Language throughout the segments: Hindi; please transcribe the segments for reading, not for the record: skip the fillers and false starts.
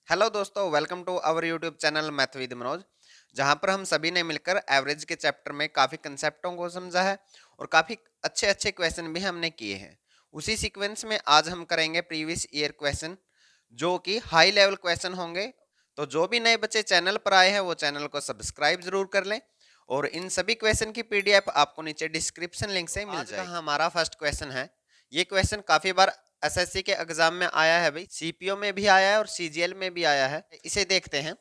हेलो दोस्तों, welcome to our YouTube channel math with Manoj. जहां पर हम सभी ने मिलकर एवरेज के चैप्टर में काफ़ी कंसेप्टों को समझा है और काफ़ी अच्छे अच्छे क्वेश्चन भी हमने किए हैं। उसी सीक्वेंस में आज हम करेंगे प्रीवियस ईयर क्वेश्चन, जो कि हाई लेवल क्वेश्चन होंगे। तो जो भी नए बच्चे चैनल पर आए हैं वो चैनल को सब्सक्राइब जरूर कर लें और इन सभी क्वेश्चन की पीडीएफ आपको नीचे डिस्क्रिप्शन लिंक से मिल जाएगी। आज का हमारा फर्स्ट क्वेश्चन है। ये क्वेश्चन काफ़ी बार एसएससी के एग्जाम में आया है भाई, सीपीओ में भी आया है और सीजीएल में भी आया है। इसे देखते हैं।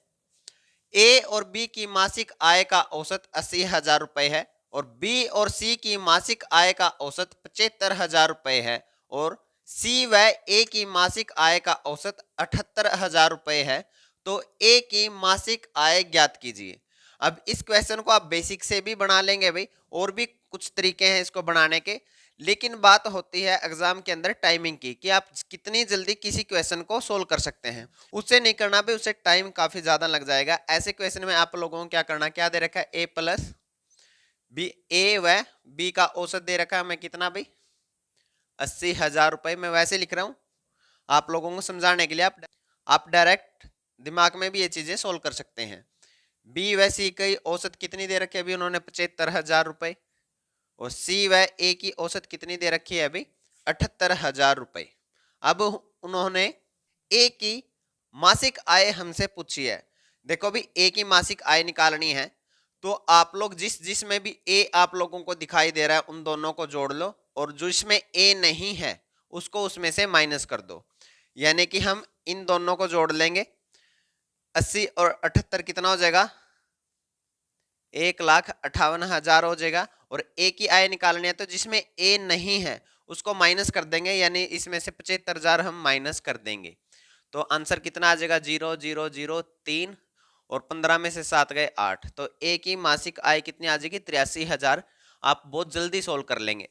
ए और बी की मासिक आय का औसत 80,000 रुपए है और बी और सी की मासिक आय का औसत 75,000 रुपए है और सी व ए की मासिक आय का औसत 78,000 रुपए है। तो ए की मासिक आय ज्ञात कीजिए। अब इस क्वेश्चन को आप बेसिक से भी बना लेंगे भाई, और भी कुछ तरीके हैं इसको बनाने के, लेकिन बात होती है एग्जाम के अंदर टाइमिंग की कि आप कितनी जल्दी किसी क्वेश्चन को सोल्व कर सकते हैं। उससे नहीं करना भी, उससे टाइम काफी ज्यादा लग जाएगा। ऐसे क्वेश्चन में आप लोगों को क्या करना, क्या दे रखा है, ए प्लस बी, ए व बी का औसत दे रखा है हमें कितना भाई, 80,000 रुपए। मैं वैसे लिख रहा हूं आप लोगों को समझाने के लिए, आप डायरेक्ट दिमाग में भी ये चीजें सोल्व कर सकते हैं। बी व सी की औसत कितनी दे रखी है अभी उन्होंने, 75,000 रुपए, और सी व ए की औसत कितनी दे रखी है अभी, 78,000 रुपए। अब उन्होंने ए की मासिक आय हमसे पूछी है। देखो भी, ए की मासिक आय निकालनी है तो आप लोग जिसमें भी ए आप लोगों को दिखाई दे रहा है उन दोनों को जोड़ लो, और जो इसमें ए नहीं है उसको उसमें से माइनस कर दो। यानी कि हम इन दोनों को जोड़ लेंगे, 80 और 78 कितना हो जाएगा, 1,58,000 हो जाएगा। और ए की आय निकालनी है तो जिसमें ए नहीं है उसको माइनस कर देंगे, यानी इसमें से 75,000 हम माइनस कर देंगे। तो आंसर कितना आ जाएगा, 0,0,0,3 और 15 में से 7 गए 8। तो ए की मासिक आय कितनी आ जाएगी, 83,000। आप बहुत जल्दी सोल्व कर लेंगे।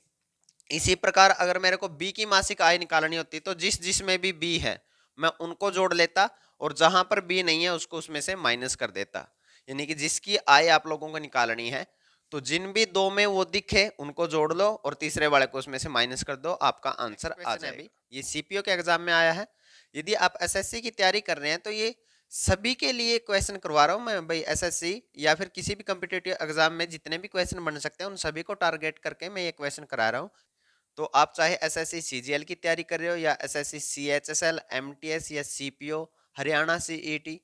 इसी प्रकार अगर मेरे को बी की मासिक आय निकालनी होती तो जिसमें भी बी है मैं उनको जोड़ लेता, और जहां पर बी नहीं है उसको उसमें से माइनस कर देता। यानी कि जिसकी आय आप लोगों को निकालनी है तो जिन भी दो में वो दिखे उनको जोड़ लो और तीसरे वाले को उसमें से माइनस कर दो, आपका आंसर आ जाएगा। ये सीपीओ के एग्जाम में आया है। यदि आप एसएससी की तैयारी कर रहे हैं तो ये सभी के लिए क्वेश्चन करवा रहा हूं मैं भाई। एसएससी या फिर किसी भी कम्पिटेटिव एग्जाम में जितने भी क्वेश्चन बन सकते हैं उन सभी को टारगेट करके मैं ये क्वेश्चन करा रहा हूँ। तो आप चाहे एसएससी सीजीएल की तैयारी कर रहे हो या एसएससी सीएचएसएल, एमटीएस या CPO, Haryana CET,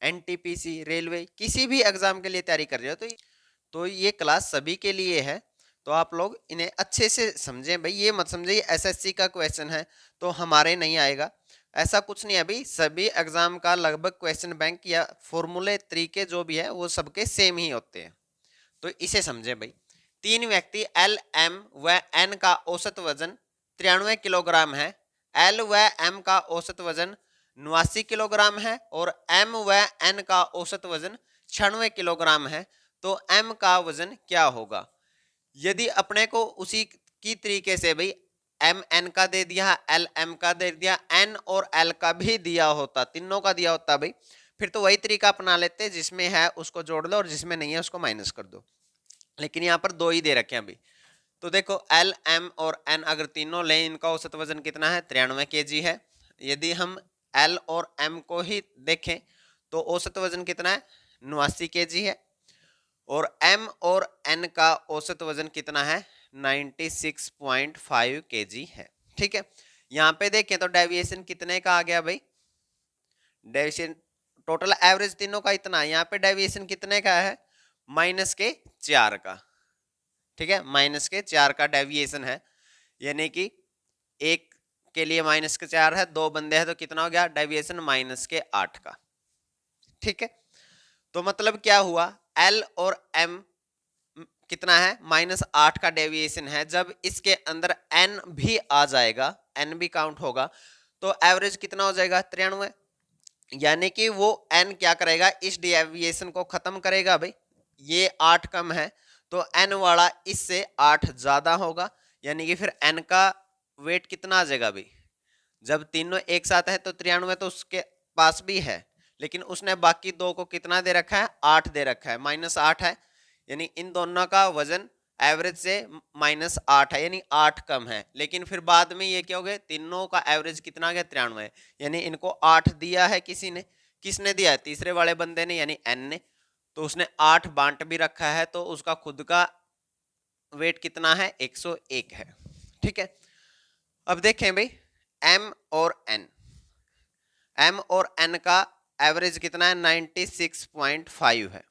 NTPC, railway, किसी भी एग्जाम के लिए तैयारी कर रहे हो तो ये क्लास सभी के लिए है। तो आप लोग इन्हें अच्छे से समझें भाई। ये मत समझे एसएससी का क्वेश्चन है तो हमारे नहीं आएगा, ऐसा कुछ नहीं है भाई। सभी एग्जाम का लगभग क्वेश्चन बैंक या फॉर्मूले तरीके जो भी है वो सबके सेम ही होते हैं। तो इसे समझें भाई। तीन व्यक्ति एल, एम व एन का औसत वजन 93 किलोग्राम है। एल व एम का औसत वजन 89 किलोग्राम है और एम व एन का औसत वजन 96 किलोग्राम है। तो एम का वजन क्या होगा। यदि अपने को उसी की तरीके से भाई एम एन का दे दिया, एल एम का दे दिया, एन और एल का भी दिया होता, तीनों का दिया होता भाई, फिर तो वही तरीका अपना लेते, जिसमें है उसको जोड़ लो और जिसमें नहीं है उसको माइनस कर दो। लेकिन यहाँ पर दो ही दे रखे हैं अभी। तो देखो एल, एम और एन अगर तीनों लें, इनका औसत वजन कितना है, 93 kg है। यदि हम एल और एम को ही देखें तो औसत वजन कितना है, 89 kg है। और एम और एन का औसत वजन कितना है, 96.5 kg है। ठीक है, यहाँ पे देखें तो डेविएशन कितने का आ गया भाई, डेविएशन टोटल एवरेज तीनों का इतना, यहाँ पे डेविएशन कितने का है, -4 का। ठीक है, -4 का डेविएशन है। यानी कि एक के लिए -4 है, दो बंदे हैं तो कितना हो गया डेविएशन, -8 का। ठीक है, तो मतलब क्या हुआ, एल और एम कितना है, -8 का डेविएशन है। जब इसके अंदर एन भी आ जाएगा, एन भी काउंट होगा, तो एवरेज कितना हो जाएगा, 93। यानी कि वो एन क्या करेगा, इस डेविएशन को खत्म करेगा भाई। ये 8 कम है तो एन वाला इससे 8 ज्यादा होगा। यानी कि फिर एन का वेट कितना आ जाएगा भाई, जब तीनों एक साथ है तो 93 तो उसके पास भी है, लेकिन उसने बाकी दो को कितना दे रखा है, 8 दे रखा है, -8 है। यानी इन दोनों का वजन एवरेज से -8 है, यानी 8 कम है। लेकिन फिर बाद में ये क्या हो गए, तीनों का एवरेज कितना आ गया, 93। यानी इनको 8 दिया है किसी ने, किसने दिया है? तीसरे वाले बंदे ने यानी n ने। तो उसने 8 बांट भी रखा है, तो उसका खुद का वेट कितना है? 101 है। ठीक है, अब देखें भाई m और n, m और n का एवरेज कितना है? 96.5 है,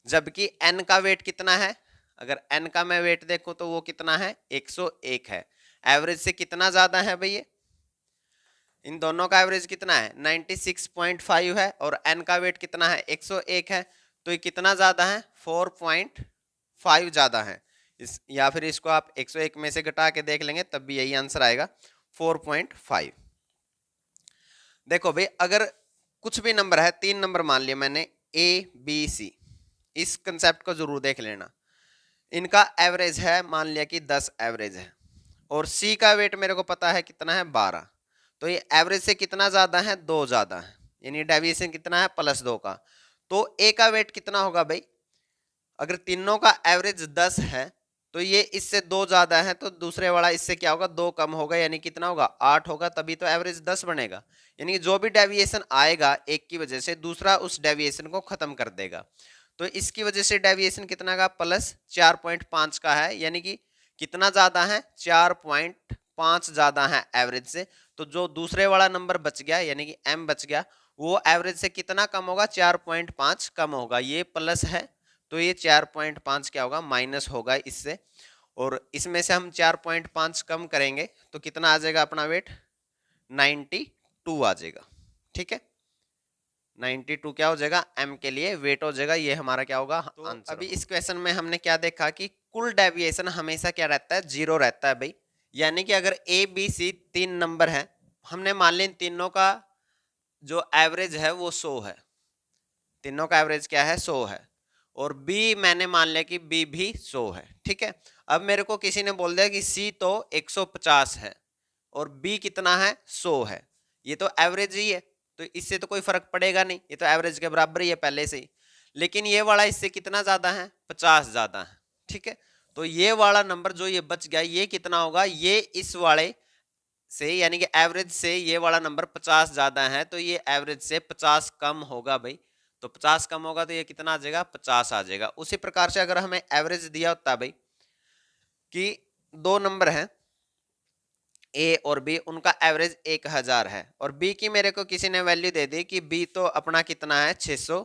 जबकि n का वेट कितना है? अगर n का मैं वेट देखूं तो वो कितना है? 101 है। एवरेज से कितना ज्यादा है भाई? ये इन दोनों का एवरेज कितना है? 96.5 है और n का वेट कितना है? 101 है। तो ये कितना ज्यादा है? 4.5 ज्यादा है। इस या फिर इसको आप 101 में से घटा के देख लेंगे तब भी यही आंसर आएगा, 4.5। देखो भाई, अगर कुछ भी नंबर है, 3 नंबर मान लिया मैंने A B C, इस कंसेप्ट को जरूर देख लेना। इनका एवरेज है, मान लिया कि 10 एवरेज है, और C का वेट मेरे को पता है कितना है? 12। तो ये एवरेज से कितना ज्यादा है? 2 ज्यादा है, यानी डेविएशन कितना है? +2 का। तो A का वेट कितना होगा भाई? अगर तीनों का एवरेज 10 है तो ये इससे 2 ज्यादा है, तो दूसरे वाला इससे क्या होगा? 2 कम होगा, यानी कितना होगा? 8 होगा, तभी तो एवरेज 10 बनेगा। यानी जो भी डेविएशन आएगा एक की वजह से, दूसरा उस डेविएशन को खत्म कर देगा। तो इसकी वजह से डेविएशन कितना का? +4.5 का है, यानी कि कितना ज्यादा है? 4.5 ज्यादा है एवरेज से। तो जो दूसरे वाला नंबर बच गया, यानी कि m बच गया, वो एवरेज से कितना कम होगा? 4.5 कम होगा। ये प्लस है तो ये 4.5 क्या होगा? माइनस होगा इससे, और इसमें से हम 4.5 कम करेंगे तो कितना आ जाएगा अपना वेट? 92 आ जाएगा। ठीक है, 92 क्या हो जाएगा? m के लिए वेट हो जाएगा। ये हमारा क्या होगा? तो अभी इस क्वेश्चन में हमने क्या देखा कि कुल डेविएशन हमेशा क्या रहता है? 0 रहता है भाई। यानी कि अगर A B C 3 नंबर है, हमने मान लिया तीनों का जो एवरेज है वो 100 है, तीनों का एवरेज क्या है? 100 है, और B मैंने मान लिया कि B भी 100 है। ठीक है, अब मेरे को किसी ने बोल दिया कि C तो 150 है और B कितना है? 100 है। ये तो एवरेज ही है, तो इससे तो कोई फर्क पड़ेगा नहीं, ये तो एवरेज के बराबर ही है पहले से ही। लेकिन ये वाला इससे कितना ज्यादा है? 50 ज्यादा है। ठीक है, तो ये वाला नंबर जो ये बच गया, ये कितना होगा? ये इस वाले से, यानी कि एवरेज से ये वाला नंबर 50 ज्यादा है, तो ये एवरेज से 50 कम होगा भाई। तो 50 कम होगा तो ये कितना आ जाएगा? 50 आ जाएगा। उसी प्रकार से अगर हमें एवरेज दिया होता है भाई कि 2 नंबर हैं A और B, उनका एवरेज 1000 है, और B की मेरे को किसी ने वैल्यू दे दी कि B तो अपना कितना है? 600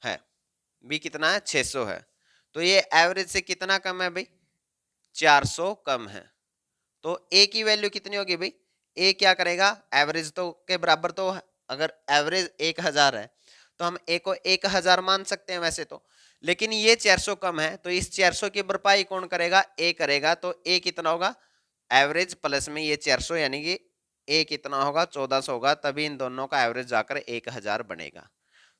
है। B कितना है? 600 है। तो ये एवरेज से कितना कम है भाई? 400 कम है। तो A की वैल्यू कितनी होगी भाई? A क्या करेगा? एवरेज तो के बराबर, तो अगर एवरेज 1000 है तो हम A को 1000 मान सकते हैं वैसे तो, लेकिन ये 400 कम है, तो इस 400 की भरपाई कौन करेगा? A करेगा। तो A कितना होगा? एवरेज प्लस में ये 400, यानी कि A कितना होगा? 1400 होगा, तभी इन दोनों का एवरेज जाकर 1000 बनेगा।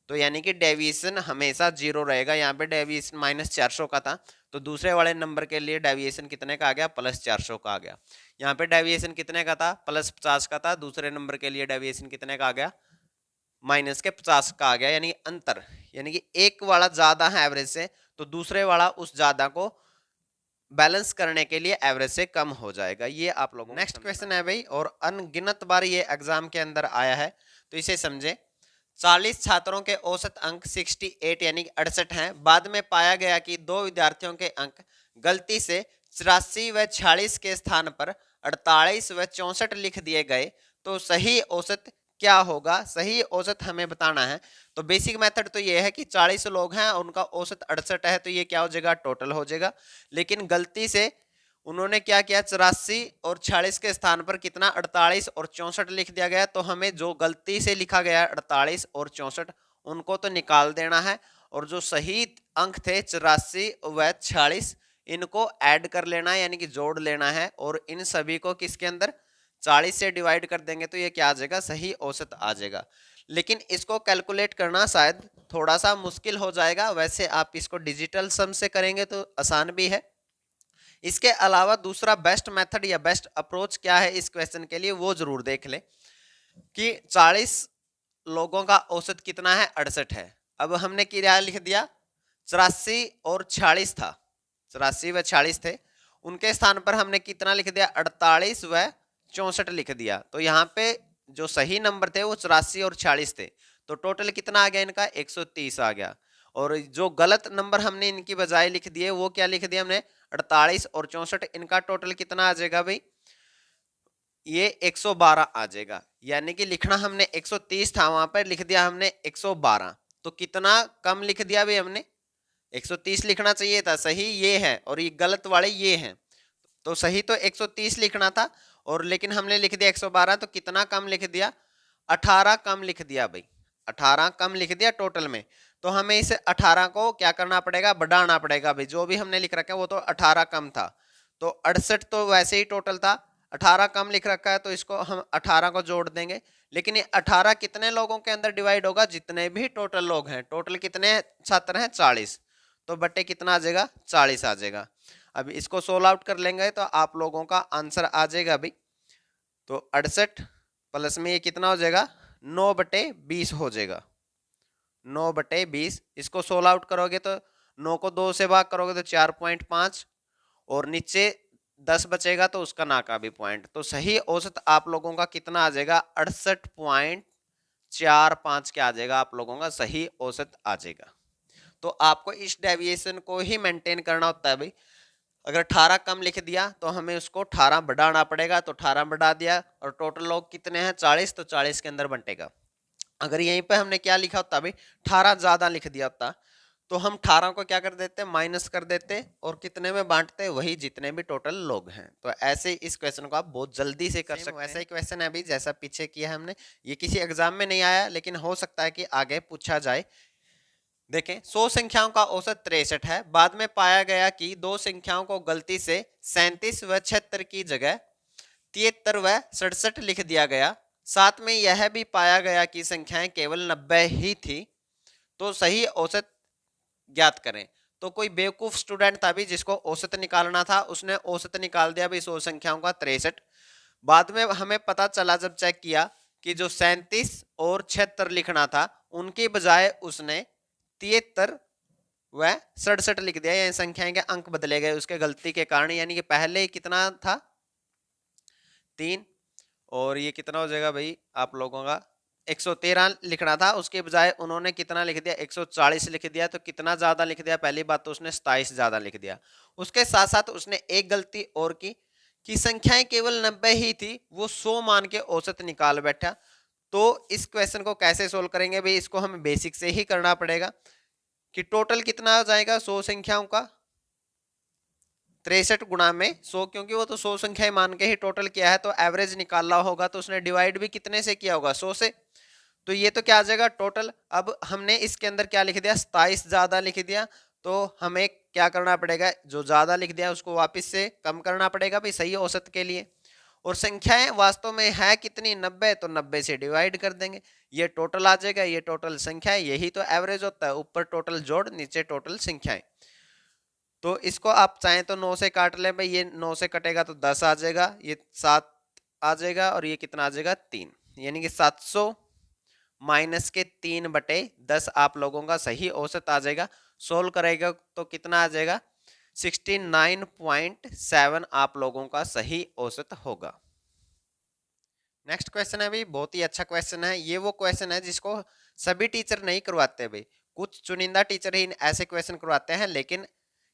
तो यानी कि डेविएशन हमेशा 0 रहेगा। यहाँ पे डेविएशन -400 का था, तो दूसरे वाले नंबर के लिए डेविएशन कितने का आ गया? +400 का आ गया। यहाँ पे डेविएशन कितने का था? +50 का था। दूसरे नंबर के लिए डेविएशन कितने का आ गया? -50 का आ गया, यानी अंतर, यानी कि एक वाला ज्यादा है एवरेज से, तो दूसरे वाला उस ज्यादा को बैलेंस करने के लिए एवरेज से कम हो जाएगा। ये आप लोगों को नेक्स्ट क्वेश्चन है भाई, और अनगिनत बार ये एग्जाम के अंदर आया है, तो इसे समझे। 40 छात्रों के औसत अंक 68 यानी कि 68 हैं। बाद में पाया गया कि 2 विद्यार्थियों के अंक गलती से 84 व 46 के स्थान पर 48 व 64 लिख दिए गए, तो सही औसत क्या होगा? सही औसत हमें बताना है। तो बेसिक मेथड तो ये है कि 40 लोग हैं, उनका औसत 68 है, तो ये क्या हो जाएगा? टोटल हो जाएगा। लेकिन गलती से उन्होंने क्या किया? 84 और 46 के स्थान पर कितना? 48 और 64 लिख दिया गया। तो हमें जो गलती से लिखा गया 48 और 64, उनको तो निकाल देना है, और जो सही अंक थे 84 व 46, इनको ऐड कर लेना है, यानी कि जोड़ लेना है, और इन सभी को किसके अंदर? 40 से डिवाइड कर देंगे, तो ये क्या आ जाएगा? सही औसत आ जाएगा। लेकिन इसको कैलकुलेट करना शायद थोड़ा सा मुश्किल हो जाएगा। वैसे आप इसको डिजिटल सम से करेंगे तो आसान भी है। इसके अलावा दूसरा बेस्ट मेथड या बेस्ट अप्रोच क्या है इस क्वेश्चन के लिए, वो जरूर देख ले कि 40 लोगों का औसत कितना है? 68 है। अब हमने क्या लिख दिया? 84 और 46 था, 84 व 46 थे, उनके स्थान पर हमने कितना लिख दिया? 48 व 64 लिख दिया। तो यहाँ पे जो सही नंबर थे वो 84 और 46 थे, तो टोटल कितना आ गया इनका 130 आ गया। और जो गलत नंबर हमने इनकी बजाय लिख दिए वो क्या लिख दिया हमने 48 और 64, इनका टोटल कितना आ जाएगा भाई, ये 112 आ जाएगा। यानी कि लिखना हमने 130 था, वहां पर लिख दिया हमने 112, तो कितना कम लिख दिया भाई हमने, 130 लिखना चाहिए था, सही ये है और ये गलत वाले ये हैं। तो सही तो 130 लिखना था और लेकिन हमने लिख दिया 112, तो कितना कम लिख दिया, 18 कम लिख दिया भाई, 18 कम लिख दिया टोटल में। तो हमें इस 18 को क्या करना पड़ेगा, बढ़ाना पड़ेगा भाई, जो भी हमने लिख रखा है वो तो 18 कम था, तो 68 तो वैसे ही टोटल था, 18 कम लिख रखा है तो इसको हम 18 को जोड़ देंगे। लेकिन ये 18 कितने लोगों के अंदर डिवाइड होगा, जितने भी टोटल लोग हैं, टोटल कितने छात्र हैं 40, तो बटे कितना आ जाएगा 40 आ जाएगा। अब इसको सोल्व आउट कर लेंगे तो आप लोगों का आंसर आ जाएगा भाई, तो 68 प्लस में ये कितना हो जाएगा 9/20 हो जाएगा, 9/20। इसको सोल्व आउट करोगे तो 9 को 2 से भाग करोगे तो 4.5 और नीचे 10 बचेगा तो उसका ना का भी पॉइंट, तो सही औसत आप लोगों का कितना आ जाएगा 68.45 क्या आ जाएगा, आप लोगों का सही औसत आ जाएगा। तो आपको इस डेविएशन को ही मेंटेन करना होता है भाई। अगर 18 कम लिख दिया तो हमें उसको 18 बढ़ाना पड़ेगा, तो 18 बढ़ा दिया और टोटल लोग कितने हैं 40, तो 40 के अंदर बंटेगा। अगर यहीं पे हमने क्या लिखा होता भाई 18 ज्यादा लिख दिया होता, तो हम 18 को क्या कर देते माइनस कर देते और कितने में बांटते, वही जितने भी टोटल लोग हैं। तो ऐसे इस क्वेश्चन को आप बहुत जल्दी से कर सकते हैं। वैसा ही क्वेश्चन है अभी जैसा पीछे किया है हमने, ये किसी एग्जाम में नहीं आया लेकिन हो सकता है कि आगे पूछा जाए। देखें 100 संख्याओं का औसत 63 है, बाद में पाया गया कि दो संख्याओं को गलती से 37 व 76 की जगह 73 व 67 लिख दिया गया, साथ में यह भी पाया गया कि संख्याएं केवल 90 ही थी, तो सही औसत ज्ञात करें। तो कोई बेवकूफ स्टूडेंट था भी जिसको औसत निकालना था, उसने औसत निकाल दिया भी 100 संख्याओं का 63। बाद में हमें पता चला जब चेक किया कि जो 37 और 76 लिखना था उनके बजाय उसने 73 व 67 लिख दिया, यानी संख्याएं के अंक बदले गए उसके गलती के कारण। यानी कि पहले कितना था 3 और ये कितना हो जाएगा भाई आप लोगों का 113 लिखना था, उसके बजाय उन्होंने कितना लिख दिया 140 लिख दिया। तो कितना ज्यादा लिख दिया, पहली बात तो उसने 27 ज्यादा लिख दिया। उसके साथ साथ उसने एक गलती और की कि संख्याएं केवल 90 ही थी, वो 100 मान के औसत निकाल बैठा। तो इस क्वेश्चन को कैसे सोल्व करेंगे भाई, इसको हमें बेसिक से ही करना पड़ेगा कि टोटल कितना आ जाएगा 100 संख्याओं का 63 गुणा में 100, क्योंकि वो तो 100 संख्याएं मान के ही टोटल किया है, तो एवरेज निकालना होगा तो उसने डिवाइड भी कितने से किया होगा 100 से। तो ये तो क्या आ जाएगा टोटल। अब हमने इसके अंदर क्या लिख दिया 27 ज्यादा लिख दिया, तो हमें क्या करना पड़ेगा, जो ज्यादा लिख दिया उसको वापस से कम करना पड़ेगा भाई सही औसत के लिए। और संख्याएं वास्तव में है कितनी 90, तो 90 से डिवाइड कर देंगे, ये टोटल आ जाएगा, ये टोटल संख्या है, यही तो एवरेज होता है, ऊपर टोटल जोड़ नीचे टोटल संख्याएं। तो इसको आप चाहें तो 9 से काट लें भाई, ये 9 से कटेगा तो 10 आ जाएगा, ये 7 आ जाएगा और ये कितना आ जाएगा 3, यानी कि 700 माइनस के 3/10 आप लोगों का सही औसत आ जाएगा। सोल्व करेगा तो कितना आ जाएगा 69.7 आप लोगों का सही औसत होगा। नेक्स्ट क्वेश्चन है भाई, बहुत ही अच्छा क्वेश्चन है। ये वो क्वेश्चन है जिसको सभी टीचर नहीं करवाते भाई, कुछ चुनिंदा टीचर ही ऐसे क्वेश्चन करवाते हैं, लेकिन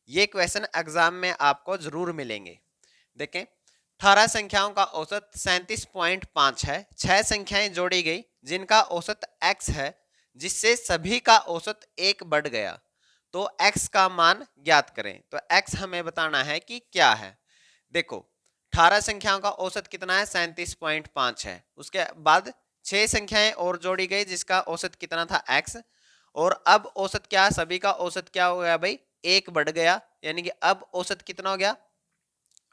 ये क्वेश्चन एग्जाम में आपको जरूर मिलेंगे। देखें 18 संख्याओं का औसत 37.5 है, 6 संख्याएं जोड़ी गई जिनका औसत x है, जिससे सभी का औसत 1 बढ़ गया, तो x का मान ज्ञात करें। तो x हमें बताना है कि क्या है। देखो 18 संख्याओं का औसत कितना है 37.5 है, उसके बाद 6 संख्याएं और जोड़ी गई जिसका औसत कितना था x, और अब औसत क्या, सभी का औसत क्या हो गया भाई 1 बढ़ गया, यानी कि अब औसत कितना हो गया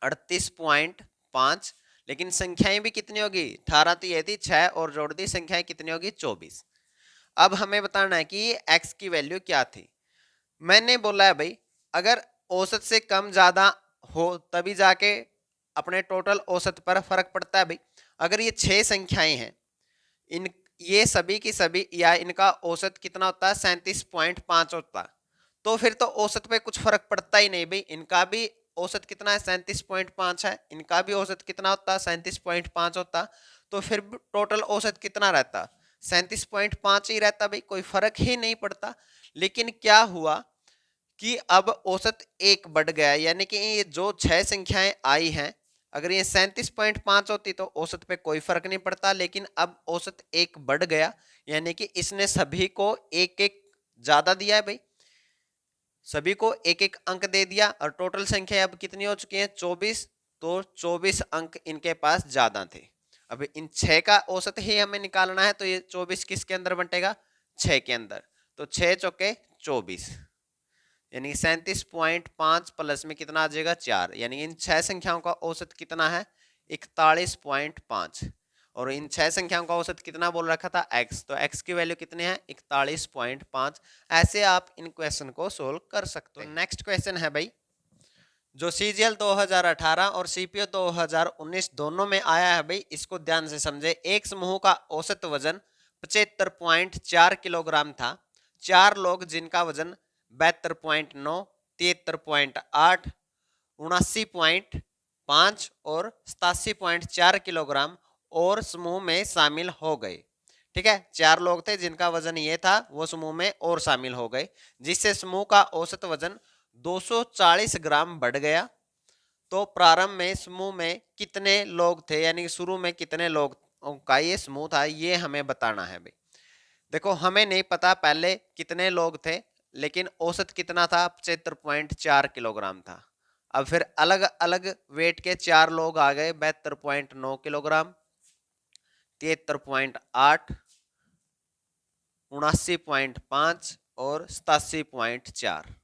38.5। लेकिन संख्याएं भी कितनी होगी 18 तो ये थी, 6 और जोड़ दी संख्याएं कितनी होगी 24। अब हमें बताना है कि x की वैल्यू क्या थी। मैंने बोला है भाई अगर औसत से कम ज्यादा हो तभी जाके अपने टोटल औसत पर फर्क पड़ता है भाई। अगर ये 6 संख्याएं हैं, इन ये सभी की सभी या इनका औसत कितना होता है 37.5 होता, तो फिर तो औसत पे कुछ फर्क पड़ता ही नहीं भाई। इनका भी औसत कितना है 37.5 है, इनका भी औसत कितना होता है 37.5 होता, तो फिर टोटल औसत कितना रहता, 37.5 ही रहता भाई, कोई फर्क ही नहीं पड़ता। लेकिन क्या हुआ कि अब औसत एक बढ़ गया, यानी कि ये जो 6 संख्याएं आई हैं, अगर ये 37.5 होती तो औसत पे कोई फर्क नहीं पड़ता, लेकिन अब औसत एक बढ़ गया, यानी कि इसने सभी को एक एक ज्यादा दिया है भाई, सभी को एक एक अंक दे दिया, और टोटल संख्या अब कितनी हो चुकी है, 24। तो 24 अंक इनके पास ज्यादा थे। अब इन 6 का औसत ही हमें निकालना है, तो ये 24 किसके अंदर बंटेगा, 6 के अंदर। तो 6 चौके 24, यानी 37.5 प्लस में कितना आ जाएगा, 4, यानी इन 6 संख्याओं का औसत कितना है, 41.5। और इन 6 संख्याओं का औसत कितना बोल रखा था, x, तो x की वैल्यू कितनी है, 41.5। ऐसे आप इन क्वेश्चन को सोल्व कर सकते हैं। नेक्स्ट क्वेश्चन है भाई, जो CGL 2018 और CPO 2019 दोनों में आया है भाई, इसको ध्यान से समझे। एक समूह का औसत वजन 75.4 किलोग्राम था। 4 लोग जिनका वजन 72.9, 73.8, 79.5 और 87.4 किलोग्राम और समूह में शामिल हो गए। ठीक है, 4 लोग थे जिनका वजन ये था, वो समूह में और शामिल हो गए, जिससे समूह का औसत वजन 240 ग्राम बढ़ गया। तो प्रारंभ में समूह में कितने लोग थे, यानी शुरू में कितने लोग का ये समूह था, ये हमें बताना है भाई। देखो, हमें नहीं पता पहले कितने लोग थे, लेकिन औसत कितना था, 75.4 किलोग्राम था। अब फिर अलग अलग वेट के 4 लोग आ गए, 72.9 किलोग्राम, 73.8, 79.5 और 87.4।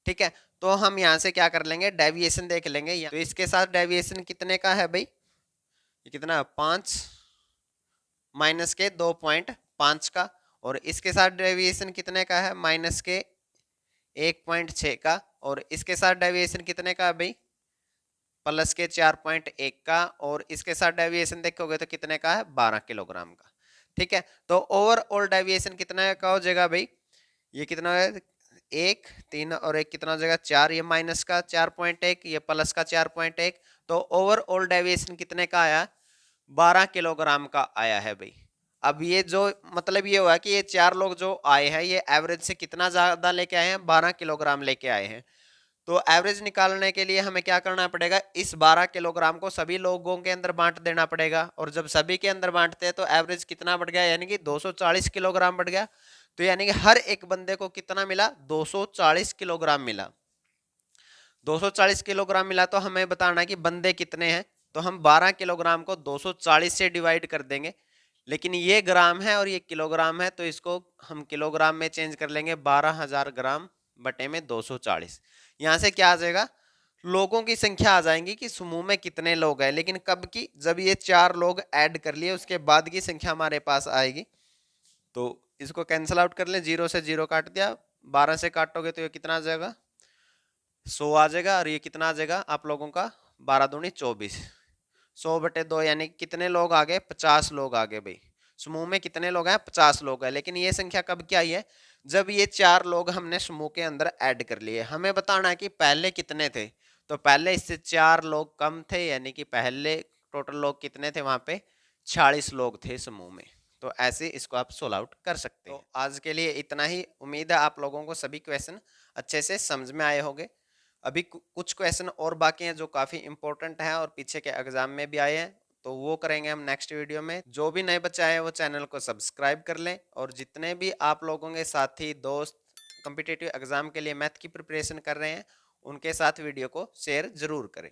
ठीक है, तो हम यहां से क्या कर लेंगे, डेविएशन देख लेंगे। तो इसके साथ डेविएशन कितने का है भाई, ये कितना है, 5 माइनस के 2.5 का, और इसके साथ डेविएशन कितने का है, माइनस के 1.6 का, और इसके साथ डेविएशन कितने का है भाई, प्लस के 4.1 का, और इसके साथ डेविएशन देखोगे तो कितने का है, 12 किलोग्राम का। ठीक है, तो ओवरऑल डेविएशन कितना का हो जाएगा भाई, ये कितना है, 1, 3 और 1 कितना हो जाएगा, 4, ये माइनस का 4.1, ये प्लस का 4.1, तो ओवरऑल डेविएशन कितने का आया, 12 किलोग्राम का आया है भाई। अब ये जो मतलब ये हुआ कि ये 4 लोग जो आए हैं, ये एवरेज से कितना ज्यादा लेके आए हैं, 12 किलोग्राम लेके आए हैं। तो एवरेज निकालने के लिए हमें क्या करना पड़ेगा, इस 12 किलोग्राम को सभी लोगों के अंदर बांट देना पड़ेगा, और जब सभी के अंदर बांटते हैं तो एवरेज कितना बढ़ गया, यानी कि 240 किलोग्राम बढ़ गया। तो यानी कि हर एक बंदे को कितना मिला, 240 किलोग्राम मिला। 240 किलोग्राम मिला, तो हमें बताना कि बंदे कितने हैं, तो हम 12 किलोग्राम को 240 से डिवाइड कर देंगे। लेकिन ये ग्राम है और ये किलोग्राम है, तो इसको हम किलोग्राम में चेंज कर लेंगे, 12,000 ग्राम बटे में 240। यहां से क्या आ जाएगा, लोगों की संख्या आ जाएंगी कि समूह में कितने लोग हैं, लेकिन कब की, जब ये 4 लोग ऐड कर लिए उसके बाद की संख्या हमारे पास आएगी। तो इसको कैंसिल आउट कर ले, 0 से 0 काट दिया, 12 से काटोगे तो ये कितना आ जाएगा, 100 आ जाएगा, और ये कितना आ जाएगा आप लोगों का, 12 दूनी 24, 100 बटे 2, यानी कितने लोग आ गए, 50 लोग आ गए भाई। समूह में कितने लोग हैं, 50 लोग हैं। लेकिन ये संख्या कब की आई है, जब ये 4 लोग हमने समूह के अंदर ऐड कर लिए। हमें बताना है कि पहले कितने थे, तो पहले इससे 4 लोग कम थे, यानी कि पहले टोटल लोग कितने थे, वहां पे 46 लोग थे समूह में। तो ऐसे इसको आप सोल्व आउट कर सकते हैं। तो आज के लिए इतना ही। उम्मीद है आप लोगों को सभी क्वेश्चन अच्छे से समझ में आए होंगे। अभी कुछ क्वेश्चन और बाकी हैं जो काफ़ी इंपॉर्टेंट हैं और पीछे के एग्जाम में भी आए हैं, तो वो करेंगे हम नेक्स्ट वीडियो में। जो भी नए बच्चे आए हैं वो चैनल को सब्सक्राइब कर लें, और जितने भी आप लोगों के साथी दोस्त कॉम्पिटिटिव एग्जाम के लिए मैथ की प्रिपरेशन कर रहे हैं, उनके साथ वीडियो को शेयर जरूर करें।